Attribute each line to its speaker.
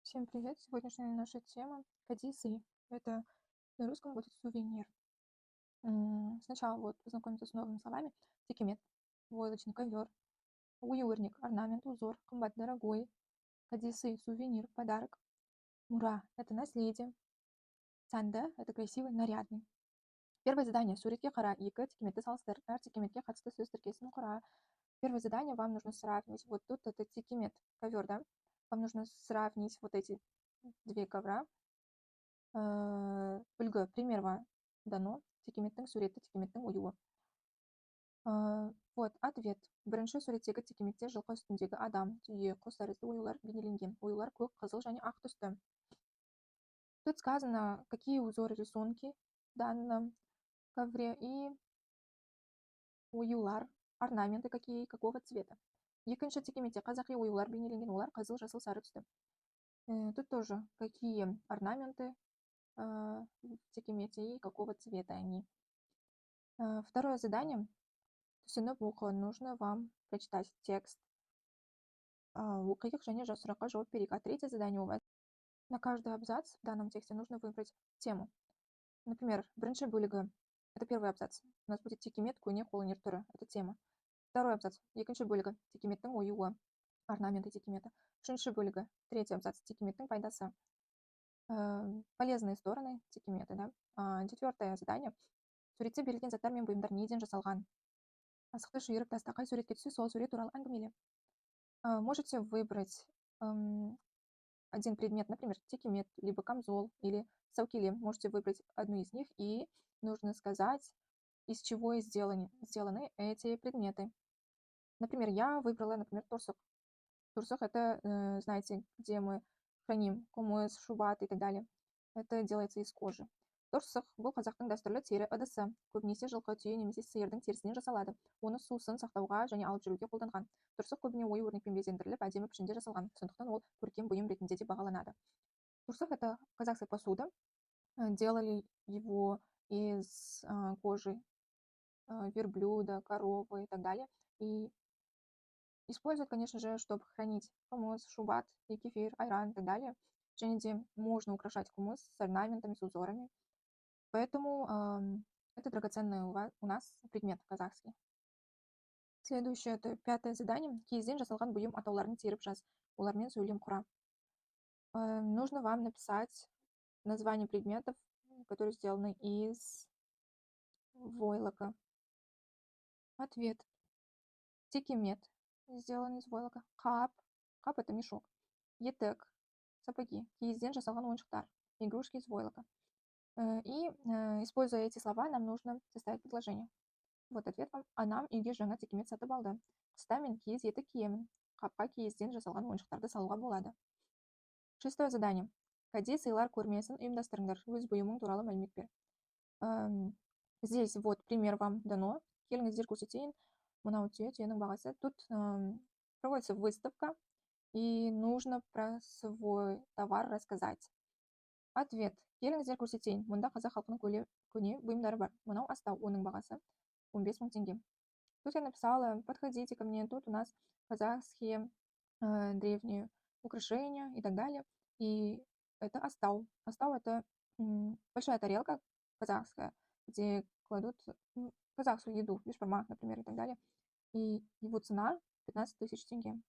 Speaker 1: Всем привет! Сегодняшняя наша тема кадисы. Это на русском будет сувенир. Сначала вот познакомимся с новыми словами. Тикимет, войлочный ковер, уюрник, орнамент, узор, комбат дорогой, кадисы, сувенир, подарок. Мура– это наследие. Санда– это красивый, нарядный. Первое задание. Суретке қара екі тикеметті салыстыр. Әр тикеметке қатысты сөз тіркесін құра. Первое задание вам нужно сравнить. Вот тут это тикемет, ковер, да? Вам нужно сравнить вот эти две ковра. Үлгі примерға дано. Тикеметтің суреті, тикеметтің оюы. Вот ответ. Бірінші суреттегі тикеметте жылқы үстіндегі адам, түйе, құс тәрізді оюлар бейнеленген. Оюлар көк, қызыл және ақ түсті. Тут сказано, какие узоры рисунки в данном ковре и оюлар, орнаменты какие, какого цвета. Екінші тикеметте қазақи оюлар бейнеленген, олар қызыл, жасыл, сары түсті. Тут тоже какие орнаменты в тикемете и какого цвета они. Второе задание. Түсініп оқы. Нужно вам прочитать текст. Оқиық және сұраққа жауап берейік. А третье задание у вас. На каждый абзац в данном тексте нужно выбрать тему. Например, бірінші бөлігі. Это первый абзац. У нас будет тикемет, көне, қолөнер түрі. Это тема. Второй абзац. Екінші бөлігі. Тикеметтің оюы. Орнаменты тикемета. Үшінші бөлігі. Третий абзац. Тикеметтің пайдасы. Полезные стороны тикемета, да? Четвертое задание. Суретте берілген заттар мен бұйымдар неден жасалған? Асықты шиырып таста, қай суретке түссе, сол сурет туралы әңгімеле. Можете выбрать один предмет, например, тикемет, либо камзол, или саукилем. Можете выбрать одну из них, и нужно сказать, из чего сделаны эти предметы. Например, я выбрала, торсық. Торсық — это, знаете, где мы храним кумыс, шубат и так далее. Это делается из кожи. Торсық бұл қазақтың дәстүрлі тері ыдысы. Көбінесе жылқы, түйе немесе сиырдың терісінен жасалады. Оны сусын сақтауға және алып жүруге қолданған. Торсық көбіне ою-өрнекпен безендіріліп, әдемі пішінде жасалған. Сондықтан ол көркем бұйым ретінде де бағаланады. Торсық — это казахская посуда. Делали его из кожи верблюда, коровы и так далее. И используют, конечно же, чтобы хранить кумыс, шубат, и кефир, айран и так далее. Және де можно украшать кумыс с орнаментами, с узорами. Поэтому это драгоценный у нас предмет казахский. Следующее, это пятое задание. Киізден жасалған бұйым атауларын теріп жаз. Олармен сөйлем құра. Нужно вам написать название предметов, которые сделаны из войлока. Ответ. Тикемет сделан из войлока. Қап. Қап — это мешок. Етек. Сапоги. Киізден жасалған ойыншықтар. Игрушки из войлока. И, используя эти слова, нам нужно составить предложение. Вот ответ вам. Анам үйге жаңа тикемет сатып алды. Қыста мен киіз етік киемін. Қапқа киізден жасалған ойыншықтарды салуға болады. Шестое задание. Кәде сыйлар көрмесін ұйымдастырыңдар. Өз бұйымың туралы мәлімет бер. Здесь вот пример вам дано. Келіңіздер көрсетейін. Мынау түйенің бағасы. Тут проводится выставка, и нужно про свой товар рассказать. Ответ. Келіңіздер көрсетейін. Мұнда қазақ халқының көне бұйымдары бар. Мынау астау, оның бағасы 15 000 тенге. Тут я написала: подходите ко мне, тут у нас казахские древние украшения и так далее. И это астау. Астау — это большая тарелка казахская, где кладут казахскую еду, бешбармак, например, и так далее. И его цена 15 000 тенге.